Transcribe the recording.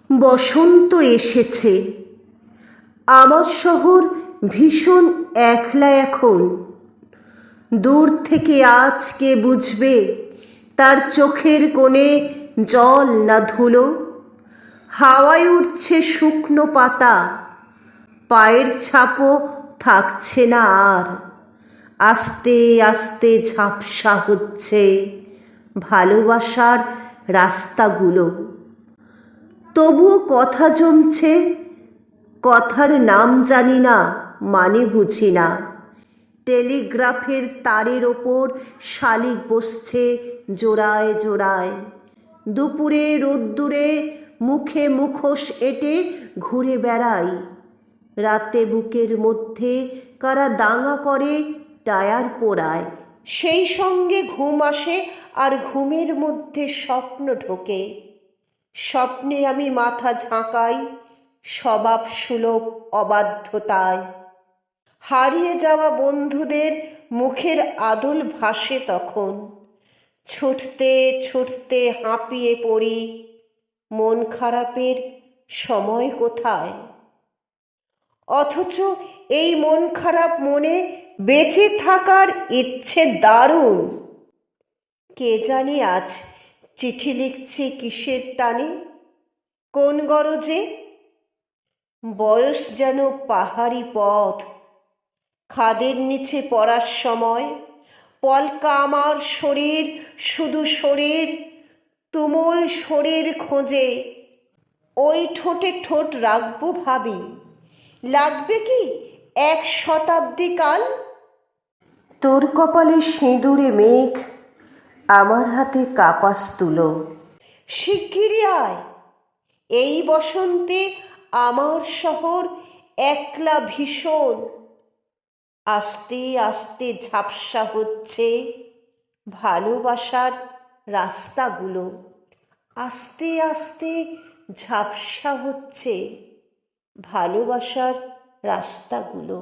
বসন্ত এসেছে। আমার শহর ভীষণ একলা এখন। দূর থেকে আজ কে বুঝবে তার চোখের কোণে জল না ধুলো? হাওয়ায় উঠছে শুকনো পাতা, পায়ের ছাপও থাকছে না আর। আস্তে আস্তে ঝাপসা হচ্ছে ভালোবাসার রাস্তাগুলো। তবুও কথা জমছে, কথার নাম জানি না, মানে বুঝি না। টেলিগ্রাফের তারের ওপর শালিক বসছে জোড়ায় জোড়ায়। দুপুরে রোদ্দুরে মুখে মুখোশ এঁটে ঘুরে বেড়াই। রাতে বুকের মধ্যে কারা দাঙ্গা করে টায়ার পোড়ায়। সেই সঙ্গে ঘুম আসে আর ঘুমের মধ্যে স্বপ্ন ঢোকে। স্বপ্নে আমি মাথা ঝাঁকাই স্বভাব সুলভ অবাধ্যতায়। হারিয়ে যাওয়া বন্ধুদের মুখের আদল ভাসে তখন। ছুটতে ছুটতে হাঁপিয়ে পড়ি, মন খারাপের সময় কোথায়? অথচ এই মন খারাপ মনে বেঁচে থাকার ইচ্ছে দারুণ। কে জানি আজ চিঠি লিখছে কিসের টানে, কোন গরজে? বয়স যেন পাহাড়ি পথ, খাদের নিচে পড়ার সময় পলকা আমার শরীর, শুধু শরীর, তুমুল শরীর খোঁজে। ওই ঠোঁটে ঠোঁট রাখবো ভাবি, লাগবে কি 1 শতাব্দী কাল? তোর কপালে সিঁদুরে মেঘ, আমার হাতে কাপাস তুলো। শিগগিরই আয়, এই বসন্তে আমার শহর একলা ভীষণ। আস্তে আস্তে ঝাপসা হচ্ছে ভালোবাসার রাস্তাগুলো। আস্তে আস্তে ঝাপসা হচ্ছে ভালোবাসার রাস্তাগুলো।